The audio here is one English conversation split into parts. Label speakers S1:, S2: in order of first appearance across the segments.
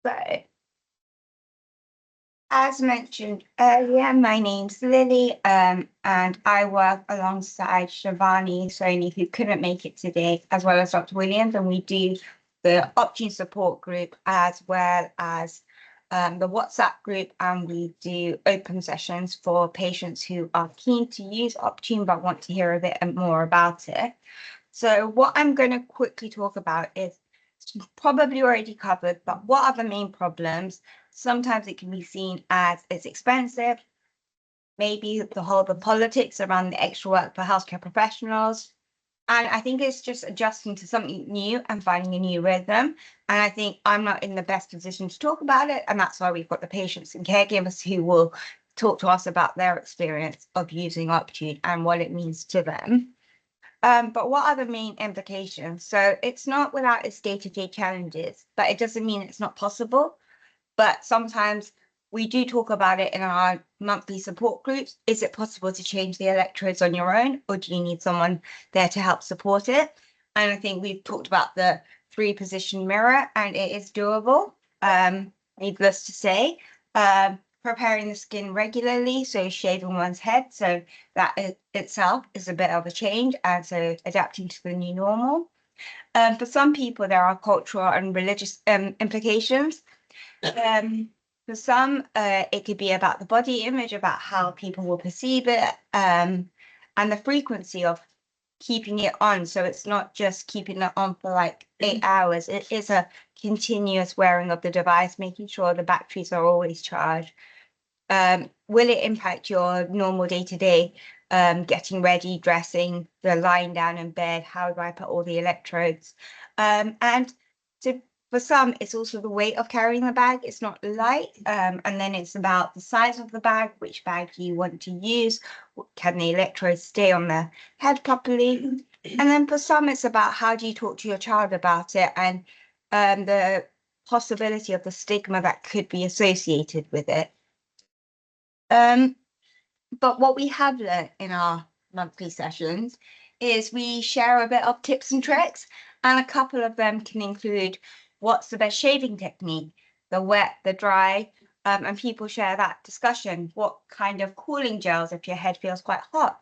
S1: So, as mentioned earlier, my name's Lily, and I work alongside Shivani Soni, who couldn't make it today, as well as Dr. Williams, and we do the Optune support group as well as the WhatsApp group, and we do open sessions for patients who are keen to use Optune but want to hear a bit more about it. So what I'm going to quickly talk about is probably already covered, but what are the main problems? Sometimes it can be seen as it's expensive, maybe the politics around the extra work for healthcare professionals. And I think it's just adjusting to something new and finding a new rhythm. And I think I'm not in the best position to talk about it. And that's why we've got the patients and caregivers who will talk to us about their experience of using Optune and what it means to them. But what are the main implications? So it's not without its day-to-day challenges, but it doesn't mean it's not possible. But sometimes we do talk about it in our monthly support groups. Is it possible to change the electrodes on your own, or do you need someone there to help support it? And I think we've talked about the 3-position mirror, and it is doable, needless to say. Preparing the skin regularly, so shaving one's head, so that itself is a bit of a change, and so adapting to the new normal. For some people, there are cultural and religious implications. For some, it could be about the body image, about how people will perceive it, and the frequency of keeping it on. So it's not just keeping it on for like 8 hours. It is a continuous wearing of the device, making sure the batteries are always charged. Will it impact your normal day-to-day, getting ready, dressing, the lying down in bed? How do I put all the electrodes? For some, it's also the weight of carrying the bag. It's not light. And then it's about the size of the bag, which bag do you want to use? Can the electrodes stay on the head properly? And then for some, it's about how do you talk to your child about it, and the possibility of the stigma that could be associated with it. But what we have learned in our monthly sessions is we share a bit of tips and tricks, and a couple of them can include what's the best shaving technique, the wet, the dry, and people share that discussion. What kind of cooling gels if your head feels quite hot?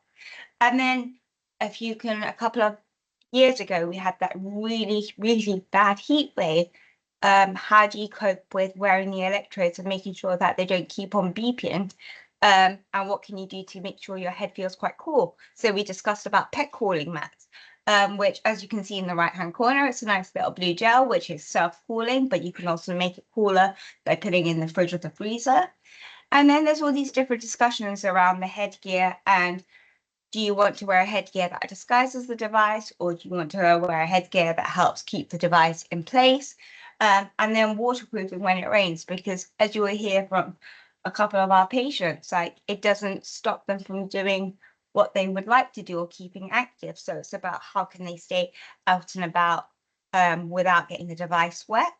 S1: And then a couple of years ago, we had that really, really bad heat wave. How do you cope with wearing the electrodes and making sure that they don't keep on beeping? And what can you do to make sure your head feels quite cool? So we discussed about pet cooling mats, which, as you can see in the right-hand corner, it's a nice little blue gel, which is self-cooling, but you can also make it cooler by putting in the fridge or the freezer. And then there's all these different discussions around the headgear, and do you want to wear a headgear that disguises the device, or do you want to wear a headgear that helps keep the device in place? And then waterproofing when it rains, because as you will hear from a couple of our patients, like, it doesn't stop them from doing what they would like to do or keeping active. So it's about how can they stay out and about without getting the device wet.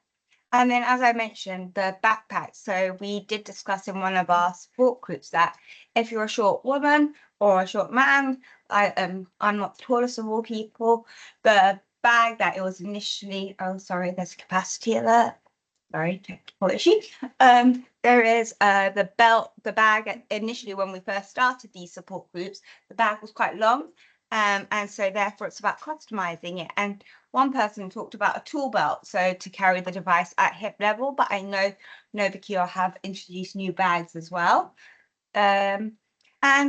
S1: And then, as I mentioned, the backpack. So we did discuss in one of our support groups that if you're a short woman or a short man, I'm not the tallest of all people, the bag that it was initially, oh, sorry, there's a capacity alert. Sorry, technical issue. There is the belt, the bag. Initially, when we first started these support groups, the bag was quite long. And so therefore it's about customizing it. And one person talked about a tool belt, so to carry the device at hip level, but I know Novacure have introduced new bags as well. And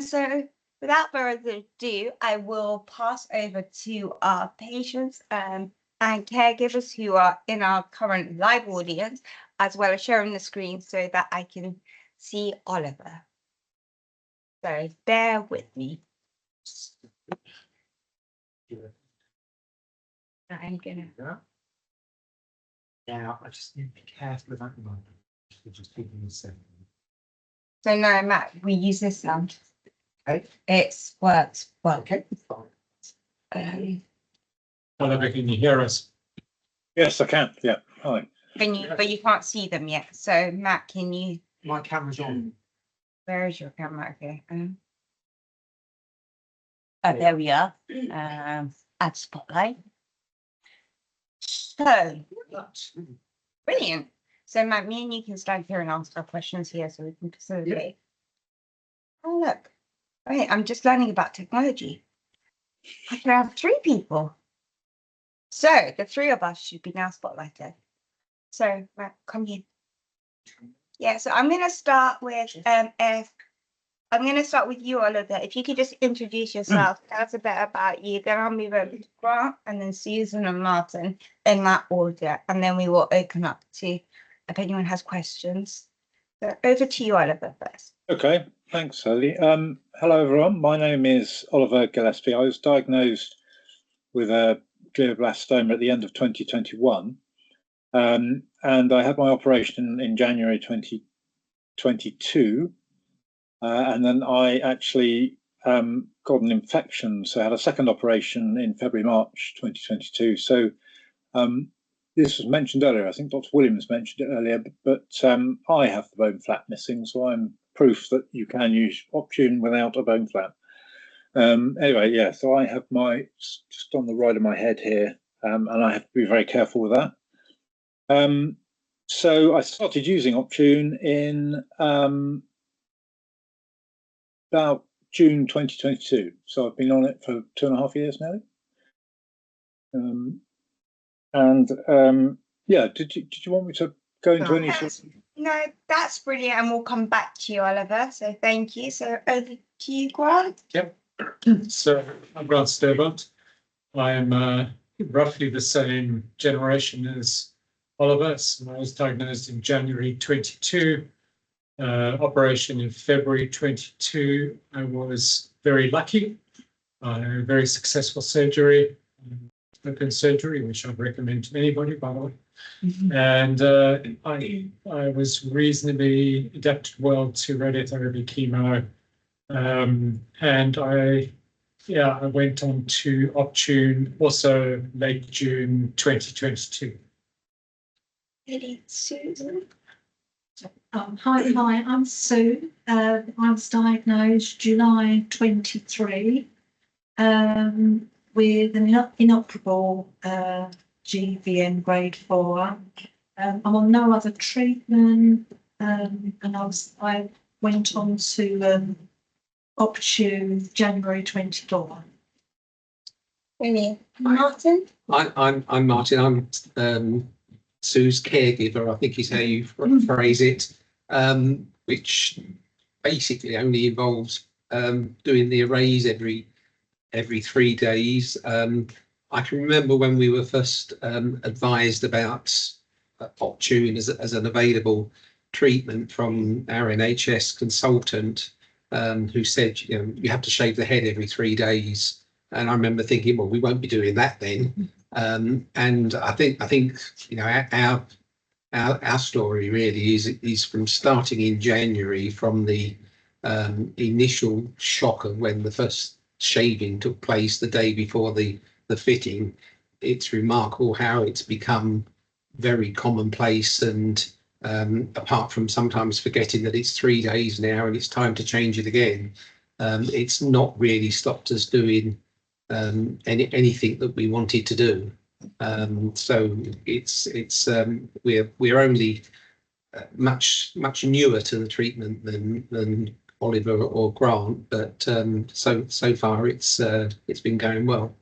S1: so without further ado, I will pass over to our patients and caregivers who are in our current live audience, as well as sharing the screen so that I can see Oliver. So bear with me. I'm gonna.
S2: Now, I just need to be careful about the moment. Just keeping a second.
S1: So no, Matt, we use this sound.
S2: Okay.
S1: It works well.
S2: Okay, fine.
S3: Oliver, can you hear us?
S4: Yes, I can. Yeah. Hi.
S1: But you can't see them yet. So Matt, can you?
S2: My camera's on.
S1: Where is your camera? Okay. Oh, there we are. Add spotlight. So brilliant. So Matt, me and you can stand here and ask our questions here so we can facilitate. Oh, look. Wait, I'm just learning about technology. I can have 3 people. So the 3 of us should be now spotlighted. So Matt, come here. Yeah, so I'm gonna start with I'm going to start with you, Oliver. If you could just introduce yourself, tell us a bit about you. Then I'll move over to Grant and then Susan and Martin in that order. And then we will open up to if anyone has questions. So over to you, Oliver, first.
S4: Okay, thanks, Sally. Hello, everyone. My name is Oliver Gillespie. I was diagnosed with a glioblastoma at the end of 2021. And I had my operation in January 2022. And then I actually got an infection. So I had a second operation in February, March 2022. So this was mentioned earlier. I think Dr. Williams mentioned it earlier, but I have the bone flap missing. So I'm proof that you can use Optune without a bone flap. Anyway, yeah, so I have my, just on the right of my head here, and I have to be very careful with that. So I started using Optune in about June 2022. So I've been on it for 2.5 years now. Yeah, did you want me to go into any sort of...
S1: No, that's brilliant, and we'll come back to you, Oliver. So thank you. So over to you, Grant.
S3: Yep. So I'm Grant Sturbot. I'm roughly the same generation as Oliver. So I was diagnosed in January 22. Operation in February 22. I was very lucky. Very successful surgery, open surgery, which I'd recommend to anybody, by the way. And I was reasonably adapted well to radiotherapy, chemo, and I went on to Optune also late June 2022.
S1: Susan.
S5: Hi, I'm Sue. I was diagnosed July 23 with an inoperable GVM grade 4. I'm on no other treatment, and I went on to Optune January 24.
S1: Brilliant. Martin.
S6: I'm Martin. I'm Sue's caregiver, I think is how you phrase it, which basically only involves doing the arrays every 3 days. I can remember when we were first advised about Optune as an available treatment from our NHS consultant, who said, you have to shave the head every 3 days. And I remember thinking, well, we won't be doing that then. And I think our story really is from starting in January, from the initial shock of when the first shaving took place the day before the fitting. It's remarkable how it's become very commonplace, and apart from sometimes forgetting that it's 3 days now and it's time to change it again, it's not really stopped us doing anything that we wanted to do. So we're only much newer to the treatment than Oliver or Grant, but so far it's been going well.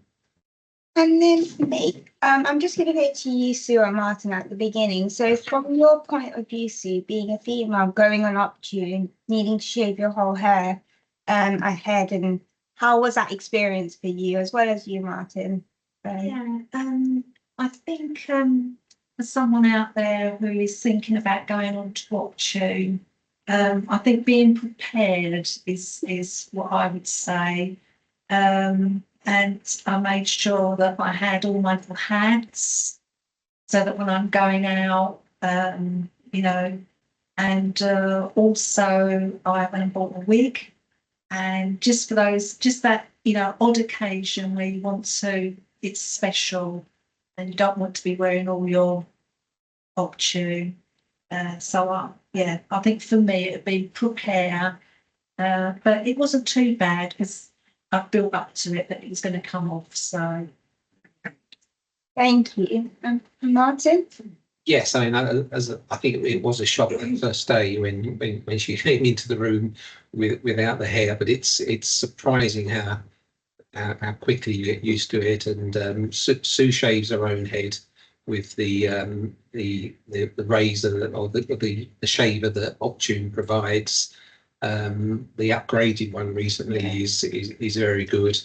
S1: And then me, I'm just going to go to you, Sue and Martin, at the beginning. So from your point of view, Sue, being a female, going on Optune, needing to shave your whole hair ahead, and how was that experience for you, as well as you, Martin?
S5: I think for someone out there who is thinking about going on to Optune, I think being prepared is what I would say. And I made sure that I had all my little hats so that when I'm going out, and also I went and bought a wig, and just that odd occasion where you want to, it's special and you don't want to be wearing all your Optune. I think for me it'd be prepare, but it wasn't too bad because I built up to it that it was going to come off. So
S1: Thank you. Martin?
S6: Yes, I mean, I think it was a shock the first day when she came into the room without the hair, but it's surprising how quickly you get used to it. And Sue shaves her own head with the razor or the shaver that Optune provides. The upgraded one recently is very good.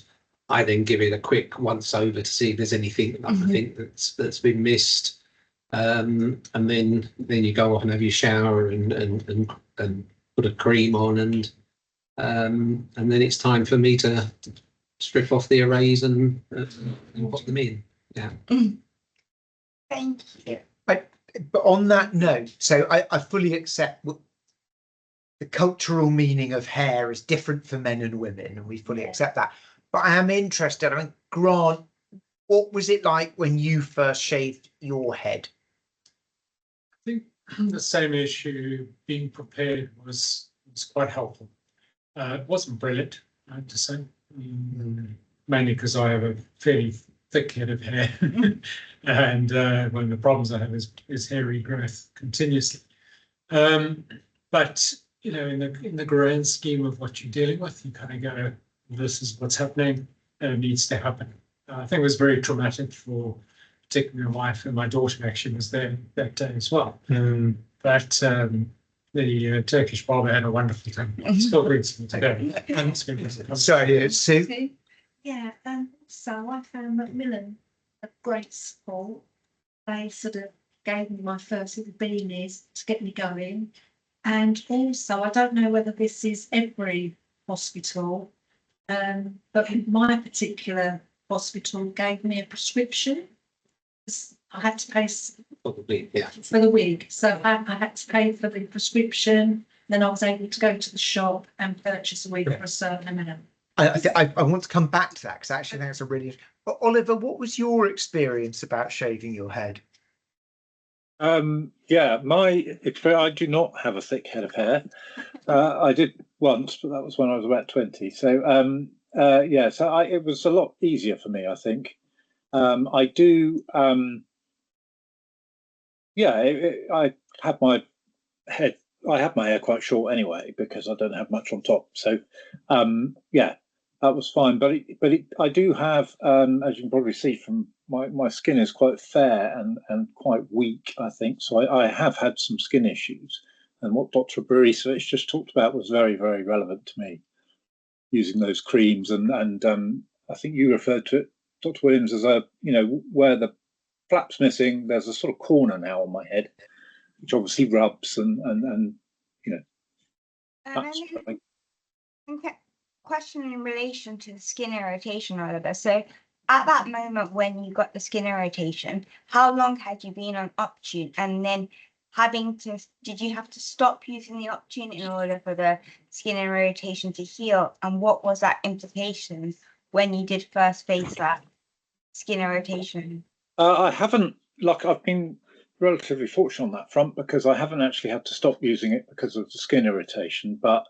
S6: I then give it a quick once over to see if there's anything that I think that's been missed. And then you go off and have your shower and put a cream on, and then it's time for me to strip off the arrays and put them in. Yeah.
S1: Thank you.
S2: But on that note, so I fully accept the cultural meaning of hair is different for men and women, and we fully accept that. But I am interested. I mean, Grant, what was it like when you first shaved your head?
S3: I think the same issue, being prepared was quite helpful. It wasn't brilliant, I have to say, mainly because I have a fairly thick head of hair, and one of the problems I have is hair regrowth continuously. But you know, in the grand scheme of what you're dealing with, you kind of go, "This is what's happening, and it needs to happen." I think it was very traumatic for particularly my wife, and my daughter actually was there that day as well. But the Turkish barber had a wonderful time. Still reads me today.
S2: Sorry, Sue.
S5: Yeah, so I found Macmillan a great support. They sort of gave me my first little beanies to get me going. And also, I don't know whether this is every hospital, but my particular hospital gave me a prescription. I had to pay
S6: Probably, yeah.
S5: for the wig, so I had to pay for the prescription. Then I was able to go to the shop and purchase a wig for a certain amount.
S2: I want to come back to that because I actually think it's a really. But Oliver, what was your experience about shaving your head?
S4: Yeah, my experience, I do not have a thick head of hair. I did once, but that was when I was about 20. So yeah, so it was a lot easier for me, I think. I do, yeah, I have my head, I have my hair quite short anyway because I don't have much on top. So yeah, that was fine. But I do have, as you can probably see from my skin is quite fair and quite weak, I think. So I have had some skin issues. And what Dr. Barisevich just talked about was very, very relevant to me, using those creams. And I think you referred to it, Dr. Williams, as a, you know, where the flap's missing, there's a sort of corner now on my head, which obviously rubs and you know. That's what I think.
S1: Question in relation to the skin irritation, Oliver. So at that moment when you got the skin irritation, how long had you been on Optune? And then did you have to stop using the Optune in order for the skin irritation to heal? And what was that implication when you did first face that skin irritation?
S4: I haven't, like, I've been relatively fortunate on that front because I haven't actually had to stop using it because of the skin irritation. But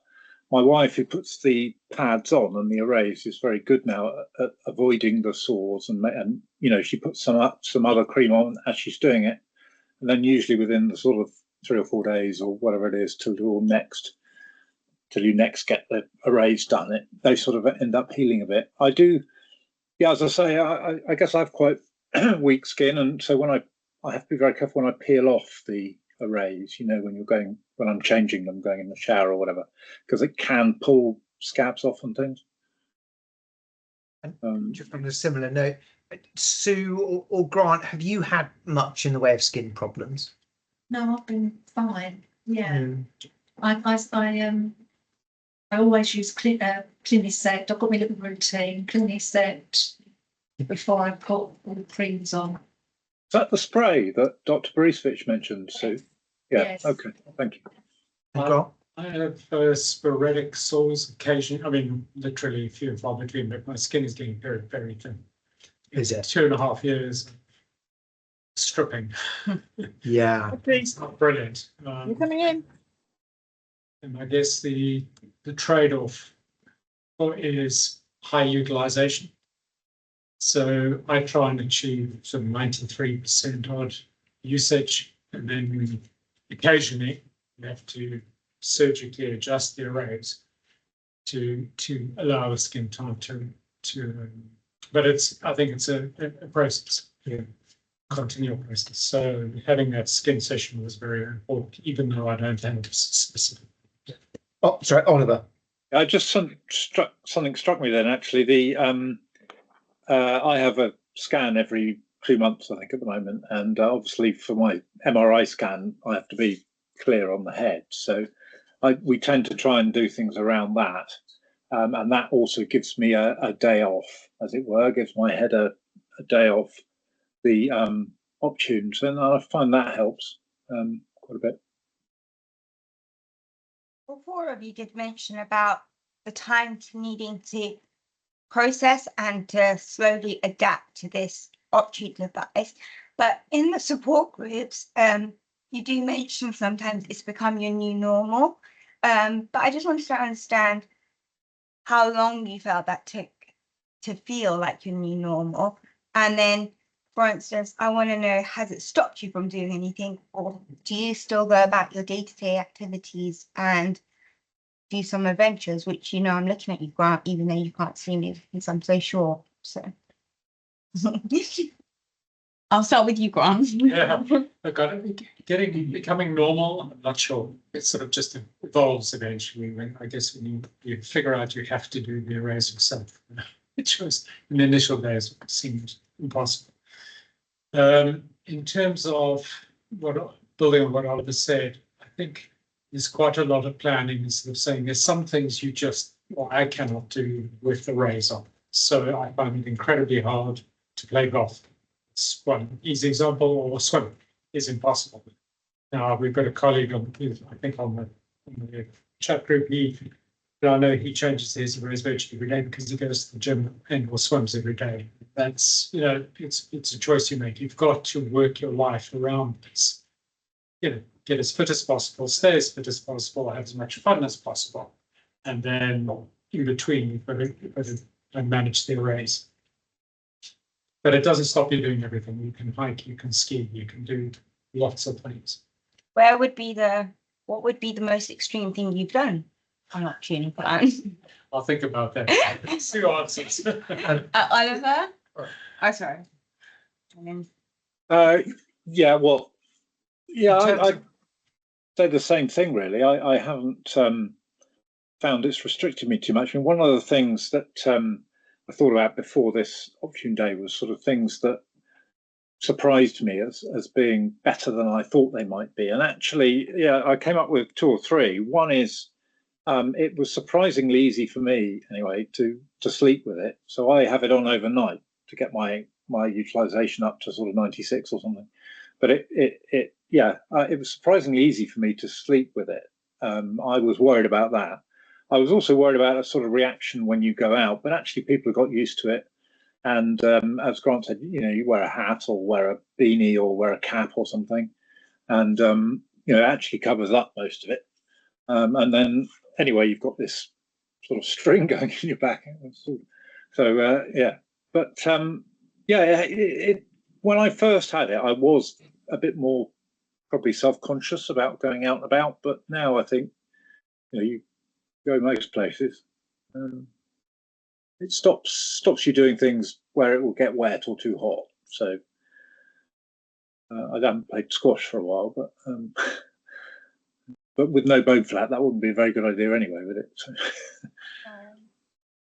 S4: my wife, who puts the pads on and the arrays, is very good now at avoiding the sores, and you know, she puts some other cream on as she's doing it, and then usually within the sort of 3 or 4 days or whatever it is till you next get the arrays done, they sort of end up healing a bit. I do, yeah, as I say, I guess I have quite weak skin, and so when I have to be very careful when I peel off the arrays, you know, when I'm changing them, going in the shower or whatever, because it can pull scabs off and things.
S2: And just on a similar note, Sue or Grant, have you had much in the way of skin problems?
S5: No, I've been fine. Yeah, I always use Clinisect. I've got my little routine, Clinisect, before I put all the creams on.
S4: Is that the spray that Dr. Barisevich mentioned, Sue? Yeah.
S5: Yes.
S4: Okay. Thank you.
S2: And Grant?
S3: I have sporadic sores occasionally. I mean, literally few and far between, but my skin is getting very, very thin.
S2: Is it?
S3: 2.5 years stripping.
S2: Yeah.
S3: It's not brilliant.
S7: You coming in?
S3: And I guess the trade-off is high utilization. So I try and achieve some 93% odd usage And then occasionally you have to surgically adjust the arrays to allow the skin time but I think it's a process, continual process. So having that skin session was very important, even though I don't have a specific.
S2: Oh, sorry, Oliver.
S4: Something struck me then. Actually, I have a scan every 2 months, I think, at the moment, and obviously for my MRI scan, I have to be clear on the head. So we tend to try and do things around that, and that also gives me a day off, as it were, gives my head a day off the Optunes, and I find that helps quite a bit.
S1: Well, four of you did mention about the time to needing to process and to slowly adapt to this Optune device. But in the support groups, you do mention sometimes it's become your new normal. But I just wanted to understand how long you felt that took to feel like your new normal. And then, for instance, I want to know, has it stopped you from doing anything, or do you still go about your day-to-day activities and do some adventures, which, you know, I'm looking at you, Grant, even though you can't see me because I'm so short. So I'll start with you, Grant.
S3: Yeah, becoming normal, I'm not sure. It sort of just evolves eventually. When you figure out you have to do the arrays yourself, which was in the initial days seemed impossible. In terms of building on what Oliver said, I think there's quite a lot of planning, instead of saying there's some things I cannot do with the arrays on. So I find it incredibly hard to play golf. It's one easy example, or swim is impossible. Now we've got a colleague on the chat group. I know he changes his arrays virtually every day because he goes to the gym and or swims every day. That's, it's a choice you make. You've got to work your life around this. Get as fit as possible, stay as fit as possible, have as much fun as possible, and then in between you've got to manage the arrays. But it doesn't stop you doing everything. You can hike, you can ski, you can do lots of things.
S1: What would be the most extreme thing you've done on Optune plan?
S3: I'll think about that. See your answers.
S1: Oliver? Oh, sorry.
S4: I'd say the same thing, really. I haven't found it's restricted me too much. I mean, one of the things that I thought about before this Optune day was sort of things that surprised me as being better than I thought they might be. And actually, I came up with 2 or 3. One is it was surprisingly easy for me, anyway, to sleep with it. So I have it on overnight to get my utilization up to sort of 96 or something. But it was surprisingly easy for me to sleep with it. I was worried about that. I was also worried about a sort of reaction when you go out, but actually people have got used to it. And as Grant said, you wear a hat or wear a beanie or wear a cap or something, and it actually covers up most of it. And then anyway, you've got this sort of string going in your back. So but when I first had it, I was a bit more probably self-conscious about going out and about, but now I think you go most places. It stops you doing things where it will get wet or too hot. So I haven't played squash for a while, but with no bone flat, that wouldn't be a very good idea anyway, would it? So.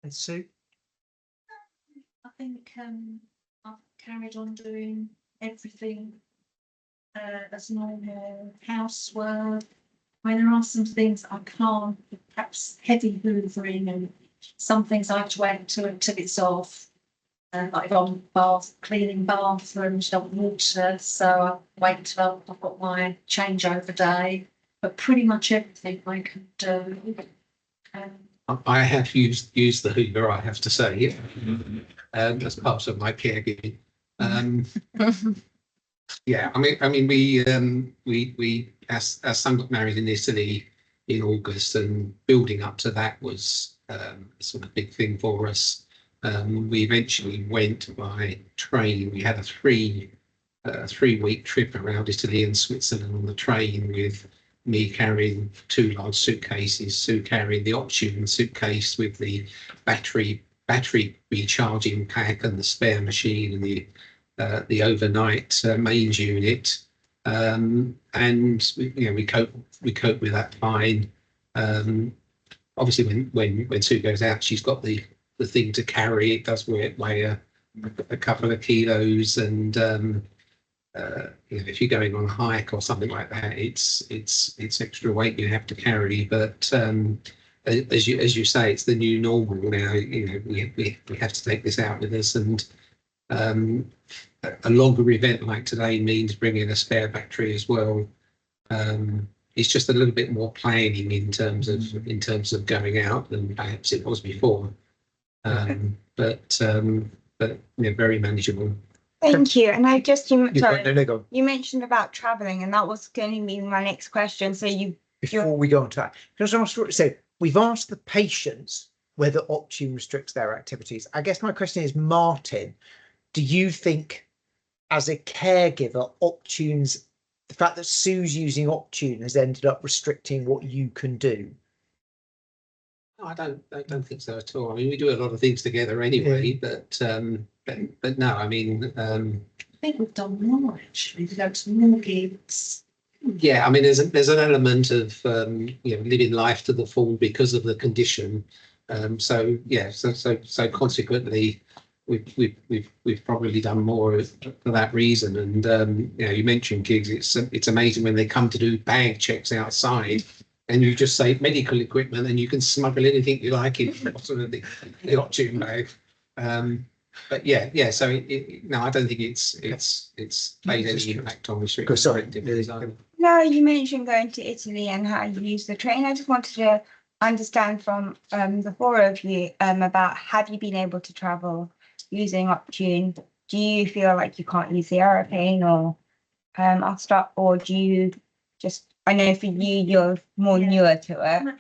S2: And Sue?
S5: I think I've carried on doing everything as normal, housework. I mean, there are some things I can't, perhaps heavy hoovering, and some things I have to wait until it's off. Like on cleaning bathrooms, not water, so I wait until I've got my changeover day. But pretty much everything I can do.
S6: I have used the Hoover, I have to say, as part of my caregiving. Yeah, I mean, we as son got married in Italy in August, and building up to that was sort of a big thing for us. We eventually went by train. We had a 3 a 3-week trip around Italy and Switzerland on the train, with me carrying 2 large suitcases, Sue carrying the Optune suitcase with the battery recharging pack and the spare machine and the overnight mains unit, and we cope with that fine. Obviously, when Sue goes out, she's got the thing to carry. It does weigh a couple of kilos, and if you're going on a hike or something like that, it's extra weight you have to carry. But as you say, it's the new normal now. We have to take this out with us, and a longer event like today means bringing a spare battery as well. It's just a little bit more planning in terms of going out than perhaps it was before. But very manageable.
S1: Thank you. And I just
S2: No,
S1: sorry,
S2: go on.
S1: you mentioned about traveling, and that was going to be my next question. So
S2: Before we go on to that, because I want to say we've asked the patients whether Optune restricts their activities. I guess my question is, Martin, do you think, as a caregiver, the fact that Sue's using Optune has ended up restricting what you can do?
S6: No, I don't think so at all. I mean, we do a lot of things together anyway, but no, I mean,
S5: I think we've done more actually. We've done some more gigs.
S6: yeah, I mean, there's an element of living life to the full because of the condition. So consequently, we've probably done more for that reason. And you mentioned gigs. It's amazing when they come to do bag checks outside, and you just say medical equipment, and you can smuggle anything you like in the bottom of the Optune bag. But yeah. So no, I don't think it's made any impact on restricting activities.
S1: No, you mentioned going to Italy and how you use the train. I just wanted to understand from the four of you about, have you been able to travel using Optune? Do you feel like you can't use the aeroplane, or I'll start, or do you just, I know for you, you're more newer to it.
S5: I'm a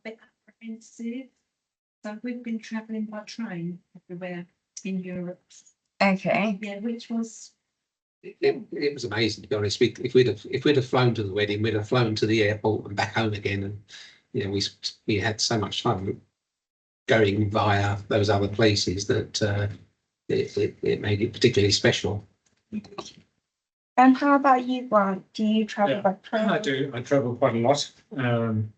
S5: bit apprehensive. So we've been travelling by train everywhere in Europe.
S1: Okay.
S5: Yeah, which was.
S6: It was amazing, to be honest. If we'd have flown to the wedding, we'd have flown to the airport and back home again, and we had so much fun going via those other places that it made it particularly special.
S1: And how about you, Grant? Do you travel by train?
S3: I do. I travel quite a lot, and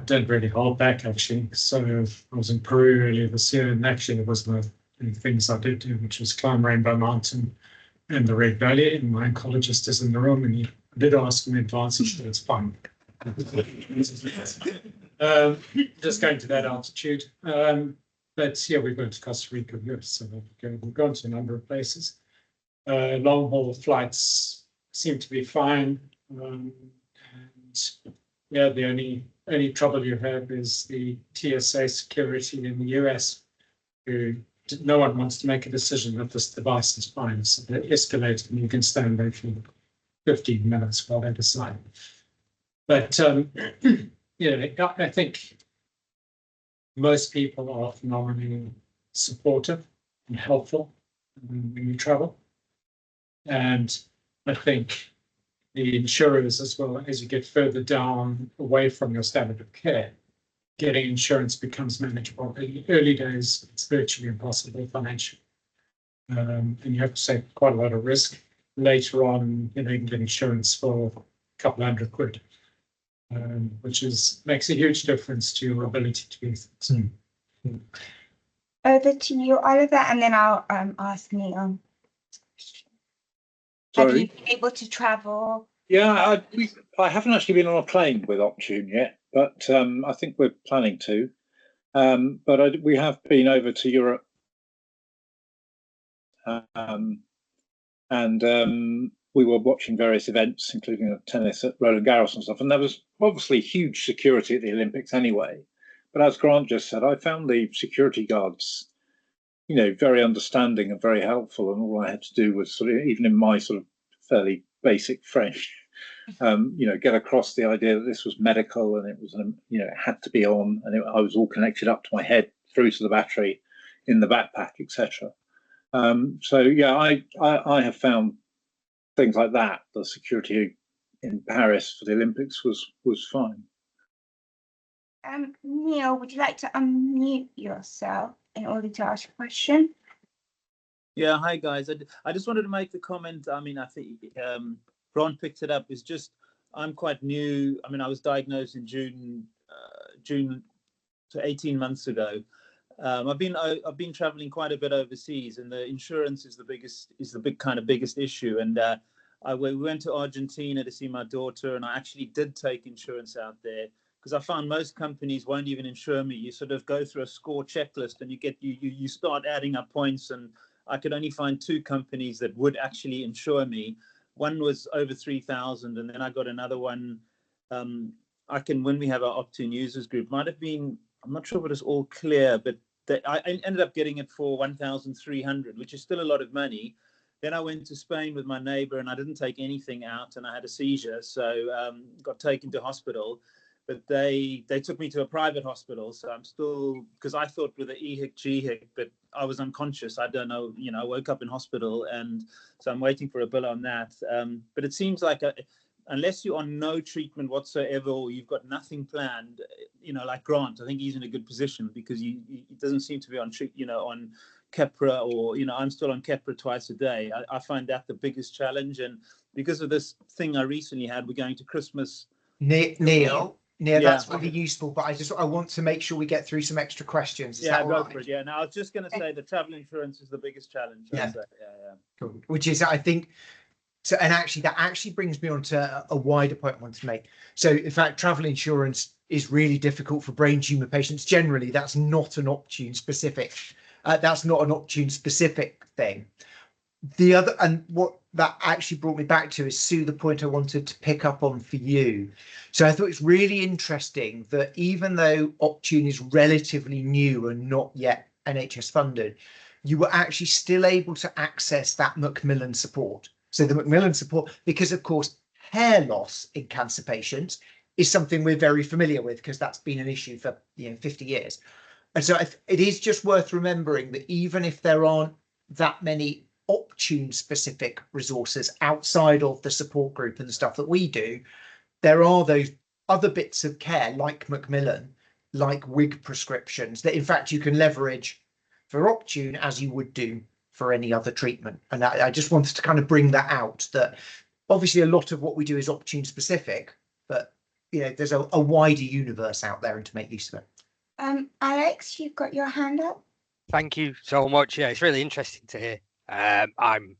S3: don't really hold back actually. So I was in Peru earlier this year, and actually it was the things I did do, which was climb Rainbow Mountain and the Red Valley. And my oncologist is in the room, and he did ask in advance. He said it's fine. Just going to that altitude. But yeah, we've gone to Costa Rica, South Africa. We've gone to a number of places. Long haul flights seem to be fine. And yeah, the only trouble you have is the TSA security in the US, who no one wants to make a decision that this device is fine. So they escalate, and you can stand there for 15 minutes while they decide. But I think most people are phenomenally supportive and helpful when you travel. And I think the insurers, as well, as you get further down away from your standard of care, getting insurance becomes manageable. In the early days, it's virtually impossible financially. And you have to take quite a lot of risk. Later on, you can get insurance for a couple £100, which makes a huge difference to your ability to do things.
S1: Over to you, Oliver, and then I'll ask Neil. Have you been able to travel?
S4: Yeah, I haven't actually been on a plane with Optune yet, but I think we're planning to. But we have been over to Europe, and we were watching various events, including tennis at Roland Garros and stuff. And there was obviously huge security at the Olympics anyway. But as Grant just said, I found the security guards, very understanding and very helpful. And all I had to do was sort of, even in my sort of fairly basic French, get across the idea that this was medical, and it was, it had to be on, and I was all connected up to my head, through to the battery in the backpack, etc. So yeah, I have found things like that. The security in Paris for the Olympics was fine.
S1: Neil, would you like to unmute yourself in order to ask a question?
S7: Yeah, hi guys. I just wanted to make the comment. I mean, I think Ron picked it up. It's just I'm quite new. I mean, I was diagnosed in June to 18 months ago. I've been traveling quite a bit overseas, and the insurance is the biggest issue. And we went to Argentina to see my daughter, and I actually did take insurance out there because I found most companies won't even insure me. You sort of go through a score checklist, and you start adding up points. And I could only find 2 companies that would actually insure me. One was over 3,000, and then I got another one. When we have our Optune users group, might have been, I'm not sure if it was all clear, but I ended up getting it for 1,300, which is still a lot of money. Then I went to Spain with my neighbor, and I didn't take anything out, and I had a seizure, so got taken to hospital. But they took me to a private hospital, so I'm still, because I thought with the EHIC, GHIC, but I was unconscious. I don't know, I woke up in hospital, and so I'm waiting for a bill on that. But it seems like unless you're on no treatment whatsoever, or you've got nothing planned, like Grant, I think he's in a good position because he doesn't seem to be on Keppra, or I'm still on Keppra twice a day. I find that the biggest challenge, and because of this thing I recently had, we're going to Christmas.
S2: Neil,
S7: Yeah.
S2: that's really useful, but I want to make sure we get through some extra questions. Is that all
S7: go
S2: right?
S7: for it. Yeah, no, I was just going to say the travel insurance is the biggest challenge.
S2: Yeah.
S7: Yeah.
S2: Cool. Which is, I think, so, and actually that actually brings me on to a wider point I want to make. So in fact, travel insurance is really difficult for brain tumor patients. Generally, that's not an Optune specific. That's not an Optune specific thing. The other, and what that actually brought me back to is, Sue, the point I wanted to pick up on for you. So I thought it's really interesting that even though Optune is relatively new and not yet NHS funded, you were actually still able to access that Macmillan support. So the Macmillan support, because of course, hair loss in cancer patients is something we're very familiar with because that's been an issue for 50 years. And so it is just worth remembering that even if there aren't that many Optune specific resources outside of the support group and the stuff that we do, there are those other bits of care like Macmillan, like wig prescriptions, that in fact you can leverage for Optune as you would do for any other treatment. And I just wanted to kind of bring that out, that obviously a lot of what we do is Optune specific, but there's a wider universe out there and to make use of it.
S1: Alex, you've got your hand up.
S8: Thank you so much. Yeah, it's really interesting to hear. I'm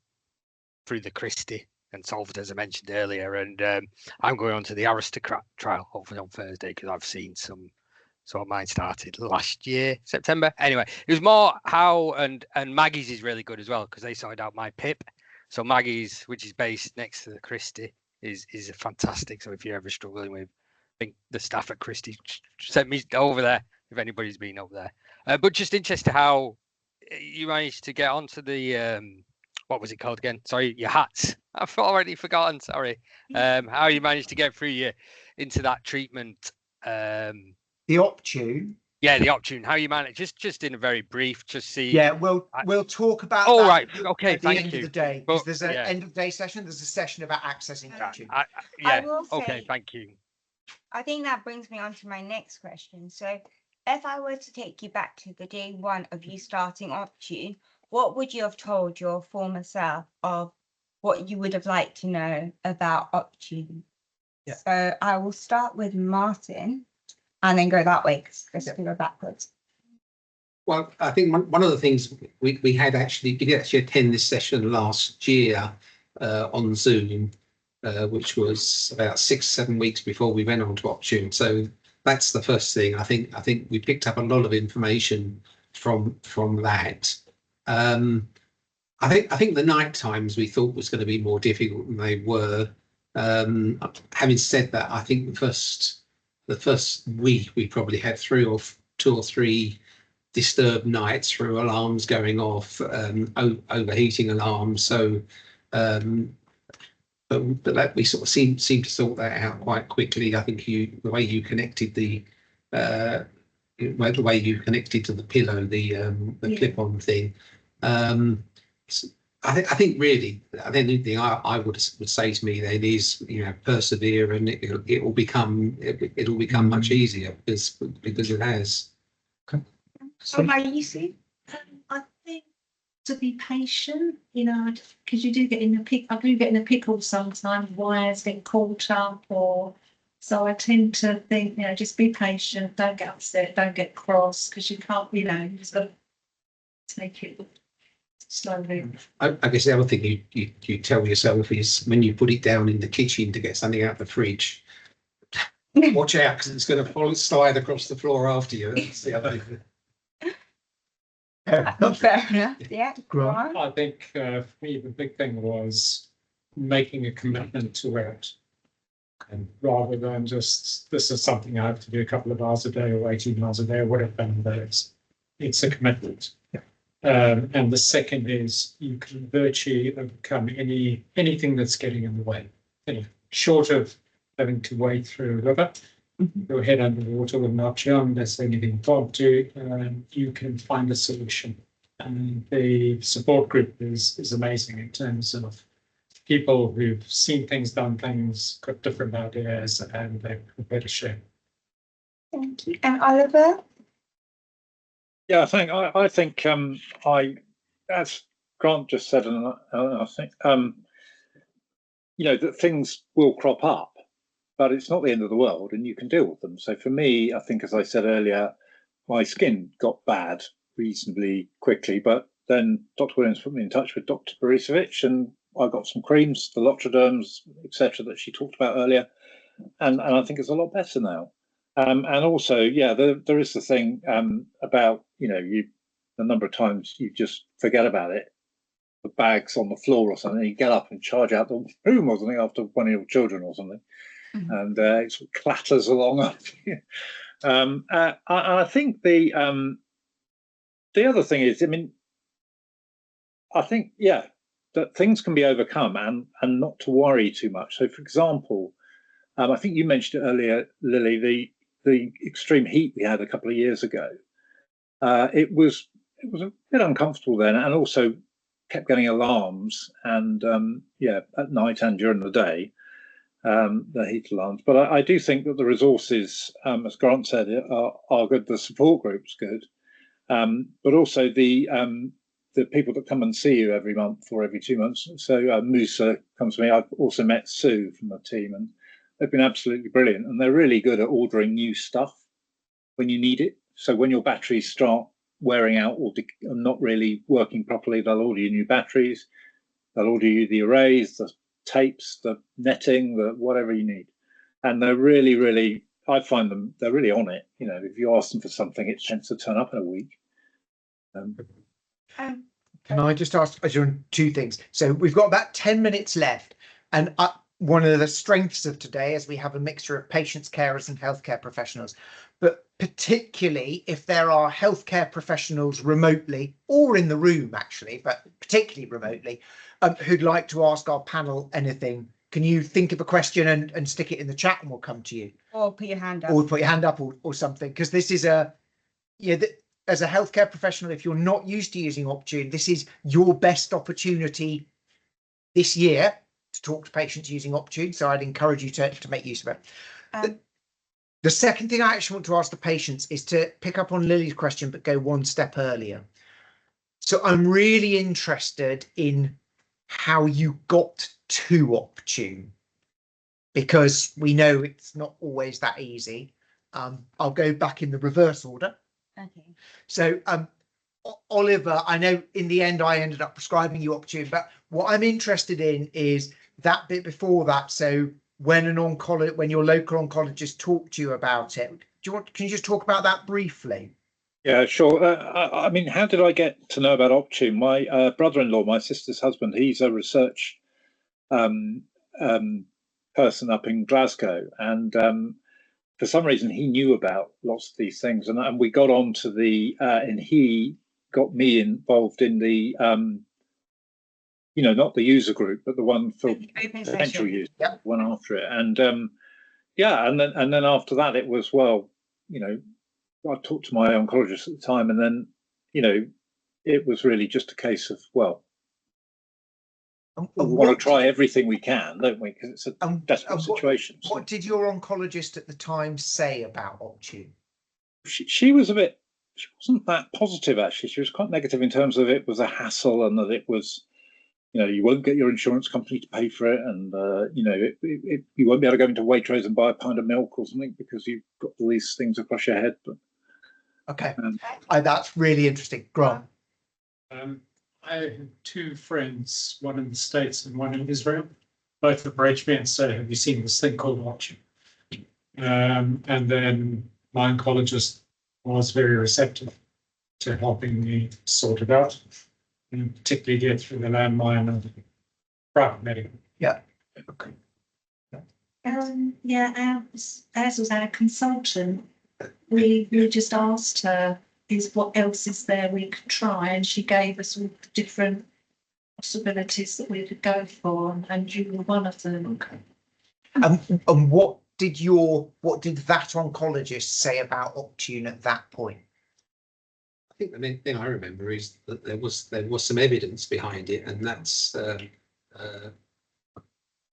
S8: through the Christie and Salford, as I mentioned earlier, and I'm going on to the Aristocrat trial hopefully on Thursday because I've seen some. So mine started last year, September. Anyway, it was more how, and Maggie's is really good as well because they sorted out my PIP. So Maggie's, which is based next to the Christie, is fantastic. So if you're ever struggling with, I think the staff at Christie sent me over there if anybody's been over there. But just interested how you managed to get onto the what was it called again? Sorry, your hats. I've already forgotten. Sorry. How you managed to get through into that treatment.
S2: The Optune.
S8: Yeah, the Optune. How you manage? Just in a very brief. Just see.
S2: Yeah, we'll talk about.
S8: Oh
S2: that
S8: right. Okay.
S2: at the end of the day, because there's an
S8: yeah.
S2: end of day session. There's a session about accessing Optune.
S8: Yeah.
S1: I will say,
S8: okay. Thank you.
S1: I think that brings me on to my next question. So, if I were to take you back to the day one of you starting Optune, what would you have told your former self of what you would have liked to know about Optune?
S2: Yeah.
S1: So I will start with Martin and then go that way because let's go backwards.
S6: Well, I think one of the things we did actually attend this session last year on Zoom, which was about 6-7 weeks before we went on to Optune. So that's the first thing. I think we picked up a lot of information from that. I think the night times we thought was going to be more difficult than they were. Having said that, I think the first week we probably had 2 or 3 disturbed nights through alarms going off, overheating alarms. So, but that we sort of seemed to sort that out quite quickly. I think the way you connected the way you connected to the pillow, the clip-on thing. I think really, the only thing I would say to me then is, persevere, and it'll become much easier because it has.
S2: Okay.
S1: How about you, Sue?
S5: I think to be patient, because you do get in the pick. I do get in the pickle sometimes. Wires get caught up, or so I tend to think, just be patient. Don't get upset. Don't get cross, because you can't. You just got to take it slowly.
S6: I guess the other thing you tell yourself is when you put it down in the kitchen to get something out of the fridge, watch out because it's going to slide across the floor after you. That's the other thing.
S1: Fair enough. Yeah.
S2: Grant?
S3: I think for me, the big thing was making a commitment to it. And rather than just, this is something I have to do a couple of hours a day or 18 hours a day or whatever that is. It's a commitment.
S2: Yeah.
S3: And the second is you can virtually overcome anything that's getting in the way. Short of having to wade through a river, your head under the water with an Optune, that's anything Bob do, you can find a solution. And the support group is amazing in terms of people who've seen things, done things, got different ideas, and they're prepared to share.
S1: Thank you. And Oliver?
S4: Yeah, I think as Grant just said, and I think that things will crop up, but it's not the end of the world, and you can deal with them. So for me, I think, as I said earlier, my skin got bad reasonably quickly, but then Dr. Williams put me in touch with Dr. Borisovich, and I got some creams, the Lotriderms, etc., that she talked about earlier, and I think it's a lot better now. And also, there is the thing about the number of times you just forget about it. The bag's on the floor or something, you get up and charge out the room or something after one of your children or something, and it sort of clatters along after you. I think the other thing is, I think that things can be overcome and not to worry too much. So, for example, I think you mentioned it earlier, Lily, the extreme heat we had a couple of years ago. It was a bit uncomfortable then, and also kept getting alarms, and at night and during the day, the heat alarms. But I do think that the resources, as Grant said, are good. The support group's good, but also the people that come and see you every month or every 2 months. So Musa comes to me. I've also met Sue from the team, and they've been absolutely brilliant. And they're really good at ordering new stuff when you need it. So when your batteries start wearing out or not really working properly, they'll order you new batteries. They'll order you the arrays, the tapes, the netting, the whatever you need. And they're really, really, I find them, they're really on it. If you ask them for something, it tends to turn up in a week.
S2: Can I just ask two things? So we've got about 10 minutes left, and one of the strengths of today is we have a mixture of patients, carers, and healthcare professionals. But particularly if there are healthcare professionals remotely or in the room, actually, but particularly remotely, who'd like to ask our panel anything, can you think of a question and stick it in the chat, and we'll come to you?
S1: Or put your hand up.
S2: Or put your hand up or something, because this is as a healthcare professional, if you're not used to using Optune, this is your best opportunity this year to talk to patients using Optune. So I'd encourage you to make use of it. The second thing I actually want to ask the patients is to pick up on Lily's question, but go one step earlier. So I'm really interested in how you got to Optune, because we know it's not always that easy. I'll go back in the reverse order.
S1: Okay.
S2: So, Oliver, I know in the end I ended up prescribing you Optune, but what I'm interested in is that bit before that. So when your local oncologist talked to you about it, can you just talk about that briefly?
S4: Yeah, sure. How did I get to know about Optune? My brother-in-law, my sister's husband, he's a research person up in Glasgow, and for some reason he knew about lots of these things, and we got on to and he got me involved in the not the user group, but the one for potential use, one after it. And and then after that it was, I talked to my oncologist at the time, and then it was really just a case of, we want to try everything we can, don't we? Because it's a desperate situation. So.
S2: What did your oncologist at the time say about Optune?
S4: She was she wasn't that positive, actually. She was quite negative in terms of it was a hassle and that it was, you won't get your insurance company to pay for it. And, you won't be able to go into Waitrose and buy a pint of milk or something because you've got all these things across your head. But
S2: okay, that's really interesting. Grant.
S3: I have two friends, one in the States and one in Israel. Both approached me and said, have you seen this thing called Optune? And then my oncologist was very receptive to helping me sort it out, and particularly get through the landmine of private medical.
S2: Yeah. Okay.
S5: As was our consultant, we just asked her, what else is there we could try, and she gave us all the different possibilities that we could go for, and you were one of them.
S2: Okay. And what did that oncologist say about Optune at that point?
S6: I think the main thing I remember is that there was some evidence behind it, and that's as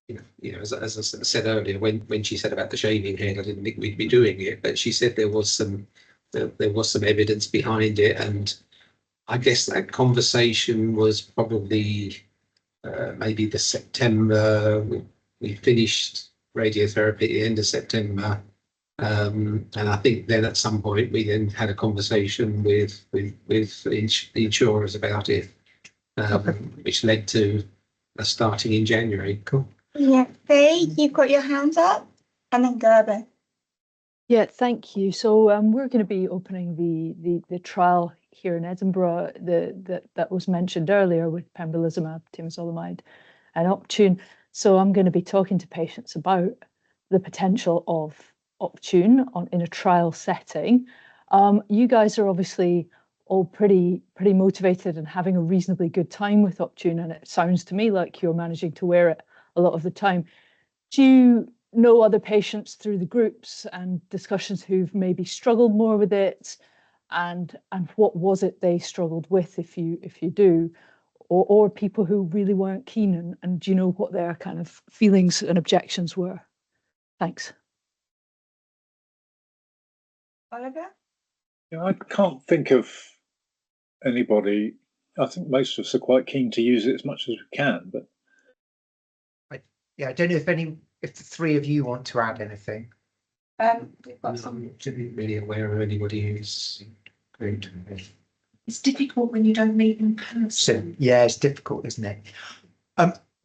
S6: I said earlier, when she said about the shaving head, I didn't think we'd be doing it, but she said there was some evidence behind it, and I guess that conversation was probably maybe the September. We finished radiotherapy at the end of September, and I think then at some point we then had a conversation with the insurers about it, which led to us starting in January.
S2: Cool.
S1: Yeah, Faye, you've got your hands up, and then Gerben.
S9: Yeah, thank you. So we're going to be opening the trial here in Edinburgh that was mentioned earlier with pembrolizumab, temozolomide, and Optune. So I'm going to be talking to patients about the potential of Optune in a trial setting. You guys are obviously all pretty motivated and having a reasonably good time with Optune, and it sounds to me like you're managing to wear it a lot of the time. Do you know other patients through the groups and discussions who've maybe struggled more with it, and what was it they struggled with, if you do, or people who really weren't keen, and do you know what their kind of feelings and objections were? Thanks.
S1: Oliver?
S4: Yeah, I can't think of anybody. I think most of us are quite keen to use it as much as we can, but
S2: I don't know if the three of you want to add anything.
S1: We've got some.
S6: I'm not really aware of anybody who's great.
S5: It's difficult when you don't meet in person.
S2: So yeah, it's difficult, isn't it?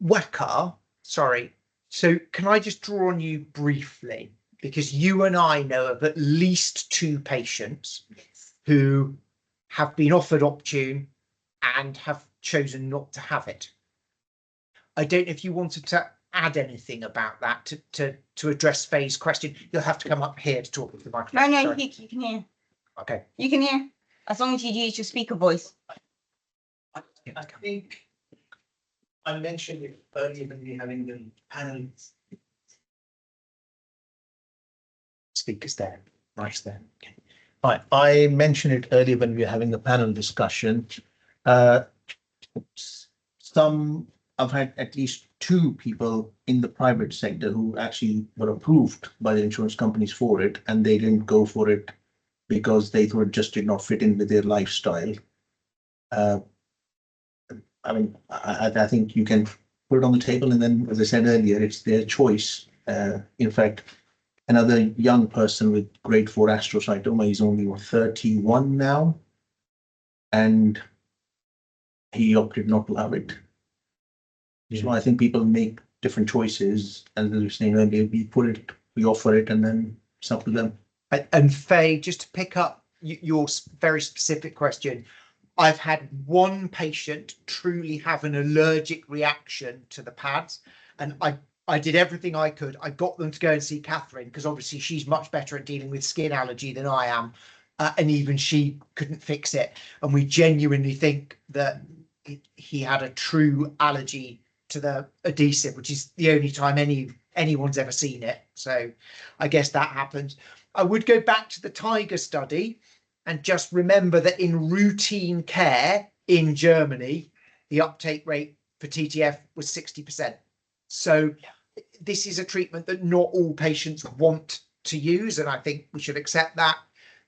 S2: Weka, sorry. So can I just draw on you briefly, because you and I know of at least two patients who have been offered Optune and have chosen not to have it. I don't know if you wanted to add anything about that to address Faye's question. You'll have to come up here to talk with the microphone.
S1: No, you can hear.
S2: Okay.
S1: You can hear, as long as you use your speaker voice.
S10: I think I mentioned it earlier when we were having the panel.
S2: Speakers there. Nice there. Okay.
S10: I mentioned it earlier when we were having the panel discussion. I've had at least two people in the private sector who actually were approved by the insurance companies for it, and they didn't go for it because they thought it just did not fit in with their lifestyle. I think you can put it on the table, and then, as I said earlier, it's their choice. In fact, another young person with grade 4 astrocytoma, he's only 31 now, and he opted not to have it. So I think people make different choices, and as we were saying earlier, we offer it, and then it's up to them.
S2: And Faye, just to pick up your very specific question, I've had one patient truly have an allergic reaction to the pads, and I did everything I could. I got them to go and see Catherine, because obviously she's much better at dealing with skin allergy than I am, and even she couldn't fix it. And we genuinely think that he had a true allergy to the adhesive, which is the only time anyone's ever seen it. So I guess that happens. I would go back to the Tiger study and just remember that in routine care in Germany, the uptake rate for TTF was 60%. So this is a treatment that not all patients want to use, and I think we should accept that.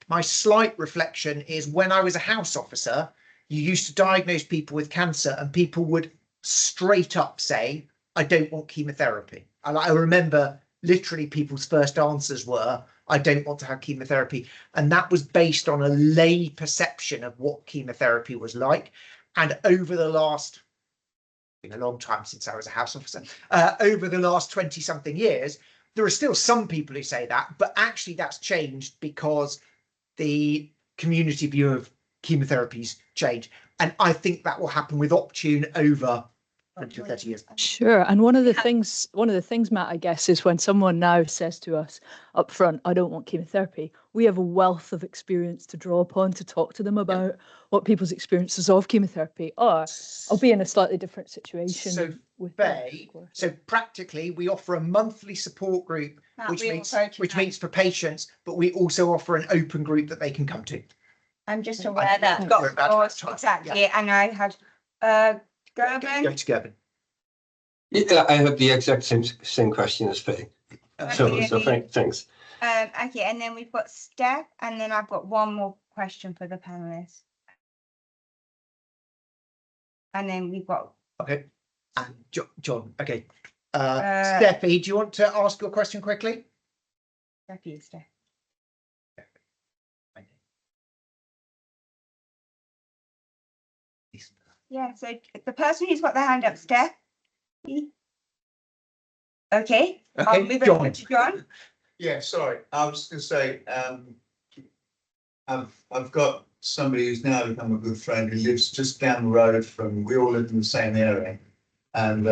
S2: My slight reflection is when I was a house officer, you used to diagnose people with cancer and people would straight up say, I don't want chemotherapy. And I remember literally people's first answers were, I don't want to have chemotherapy. And that was based on a lay perception of what chemotherapy was like. And over the last, been a long time since I was a house officer, over the last 20 something years, there are still some people who say that, but actually that's changed because the community view of chemotherapies change. And I think that will happen with Optune over 20 or 30 years.
S9: Sure. And one of the things, Matt, I guess, is when someone now says to us up front, I don't want chemotherapy, we have a wealth of experience to draw upon to talk to them about what people's experiences of chemotherapy are. I'll be in a slightly different situation.
S2: So, Faye, so practically we offer a monthly support group, which means for patients, but we also offer an open group that they can come to.
S1: I'm just aware that I've got exactly, and I had Gerben.
S2: Go to Gerben.
S11: Yeah, I have the exact same question as Faye. So thanks.
S1: Okay, and then we've got Steph, and then I've got one more question for the panelists. And then we've got
S2: okay, and John. Okay, Steffi, do you want to ask your question quickly?
S1: Steph. Yeah, so the person who's got their hand up, Steph. Okay, I'll move over to John.
S12: Yeah, sorry. I was going to say, I've got somebody who's now become a good friend who lives just down the road from. We all live in the same area, and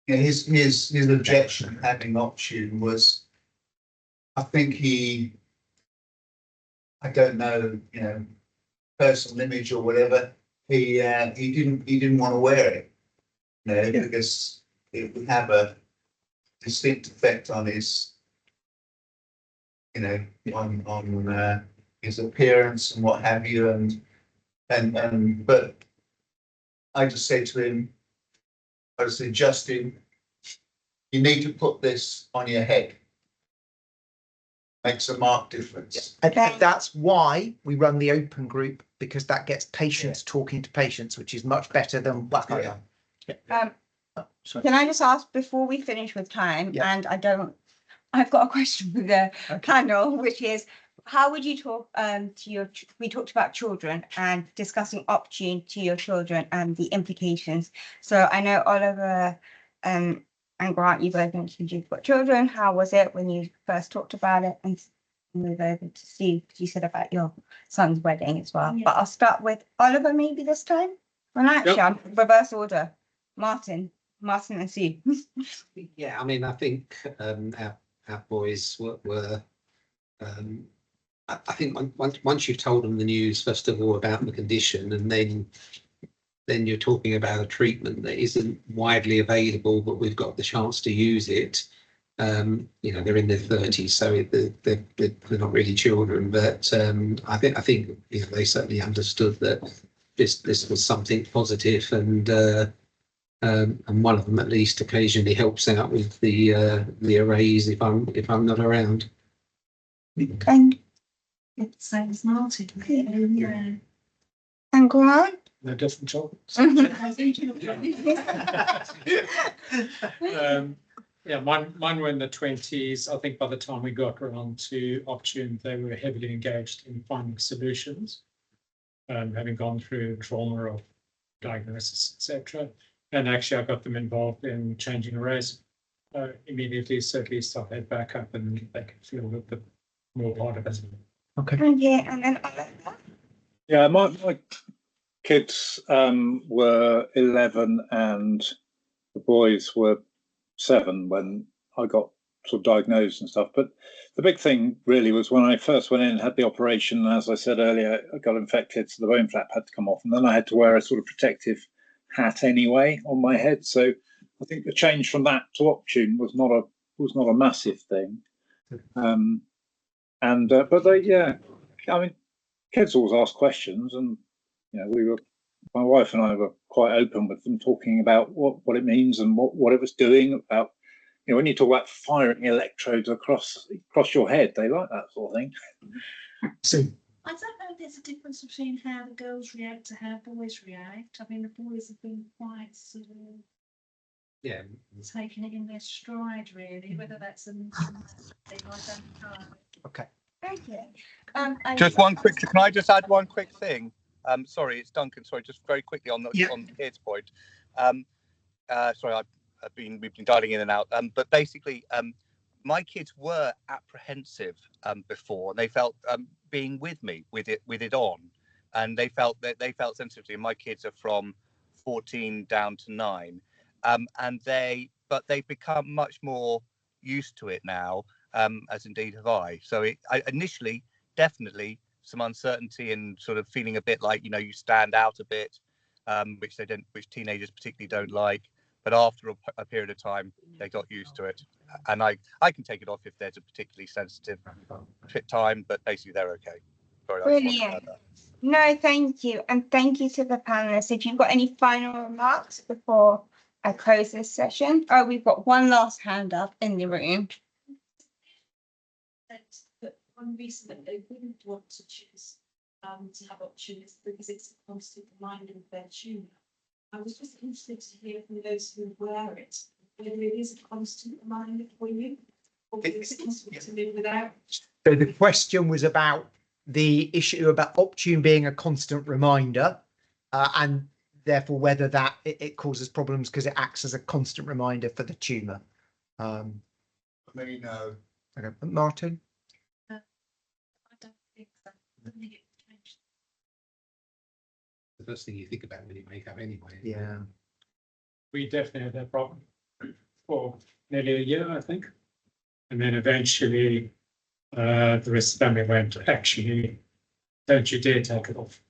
S12: his objection to having Optune was, I think I don't know, personal image or whatever. He didn't want to wear it, because it would have a distinct effect on his, on his appearance and what have you, and but I just said to him, Justin, you need to put this on your head. Makes a marked difference.
S2: And that's why we run the open group, because that gets patients talking to patients, which is much better than what I am.
S1: Can I just ask before we finish with time? Yeah. And I've got a question for the panel, which is, how would you talk we talked about children and discussing Optune to your children and the implications. So I know Oliver and Grant, you both mentioned you've got children. How was it when you first talked about it? And move over to Steve, because you said about your son's wedding as well. Yeah. But I'll start with Oliver maybe this time. Well, actually, I'm reverse order. Martin and Steve.
S6: Yeah, I mean, I think our boys were I think once you've told them the news, first of all, about the condition, and then you're talking about a treatment that isn't widely available, but we've got the chance to use it. They're in their 30s, so they're not really children, but I think they certainly understood that this was something positive, and one of them at least occasionally helps out with the arrays if I'm not around.
S1: And
S5: same as Martin. Yeah.
S1: And Grant?
S3: No different jobs. Yeah, mine were in the 20s. I think by the time we got around to Optune, they were heavily engaged in finding solutions, having gone through trauma of diagnosis, etc. And actually, I got them involved in changing arrays immediately, so at least I've had backup and they can feel a little bit more part of it.
S2: Okay.
S1: Yeah, and then
S4: yeah, my kids were 11 and the boys were 7 when I got sort of diagnosed and stuff. But the big thing really was when I first went in and had the operation, as I said earlier, I got infected, so the bone flap had to come off, and then I had to wear a sort of protective hat anyway on my head. So I think the change from that to Optune was not a massive thing. But they, I mean, kids always ask questions, and we were my wife and I were quite open with them, talking about what it means and what it was doing. About, you know, when you talk about firing electrodes across your head, they like that sort of thing.
S2: So
S5: I don't know if there's a difference between how the girls react to how boys react. I mean, the boys have been quite sort of
S6: Yeah.
S5: taking it in their stride, really. Whether that's a thing, I don't know.
S2: okay.
S1: Thank you.
S13: Just one quick. Can I just add one quick thing? Sorry, it's Duncan. Sorry, just very quickly on the kids point. Sorry, we've been dialing in and out. But basically, my kids were apprehensive before. They felt being with me with it on, and they felt sensitively. My kids are from 14 down to 9, and they've become much more used to it now, as indeed have I. So I initially definitely some uncertainty and sort of feeling a bit like, you know, you stand out a bit, which teenagers particularly don't like. But after a period of time, they got used to it, and I can take it off if there's a particularly sensitive time, but basically they're okay. Sorry,
S1: Brilliant. No, thank you, and thank you to the panelists. If you've got any final remarks before I close this session. Oh, we've got one last hand up in the room.
S5: But one reason that they wouldn't want to choose to have Optune is because it's a constant reminder of their tumour. I was just interested to hear from those who wear it, whether it is a constant reminder for you, or whether it's possible to live without.
S2: So the question was about the issue about Optune being a constant reminder, and therefore whether that it causes problems because it acts as a constant reminder for the tumour.
S12: Maybe no.
S2: Okay, Martin.
S5: I don't think so. I don't think it changed.
S6: The first thing you think about when you make up anyway.
S2: Yeah.
S3: We definitely had that problem for nearly a year, I think. And then eventually the rest of the family went, actually, don't you dare take it off.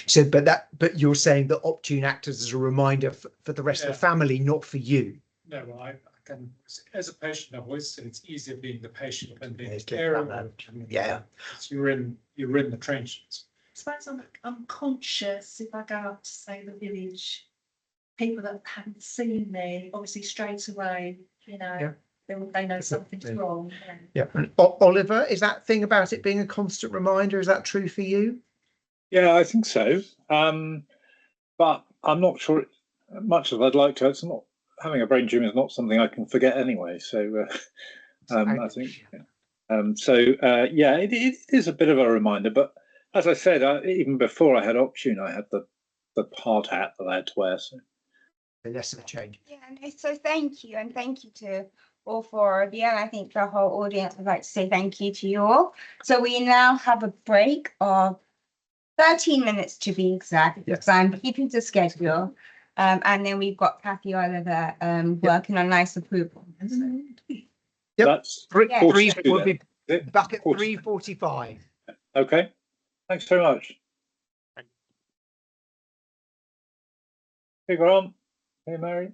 S2: So, but you're saying that Optune acts as a reminder for the rest of the family, not for you.
S3: No, well, I can, as a patient, I've always said it's easier being the patient than being the
S2: Yes,
S3: carer.
S2: Yeah.
S3: You're in the trenches.
S5: I suppose I'm conscious if I go up to, say, the village, people that haven't seen me, obviously straight away, you know, they know something's wrong.
S2: Yeah. And Oliver, is that thing about it being a constant reminder, is that true for you?
S4: Yeah, I think so. But I'm not sure, much as I'd like to, it's not, having a brain tumour is not something I can forget anyway. So I think, yeah, it is a bit of a reminder. But as I said, even before I had Optune, I had the hard hat that I had to wear. So
S2: less of a change.
S1: Yeah, no, so thank you, and thank you to all four of you, and I think the whole audience would like to say thank you to you all. So we now have a break of 13 minutes to be exact, because I'm keeping to schedule. And then we've got Kathy Oliver working on nice approval.
S4: that's
S2: We'll be back at 3:45.
S4: Okay, thanks very much. Hey, Graham. Hey, Mary.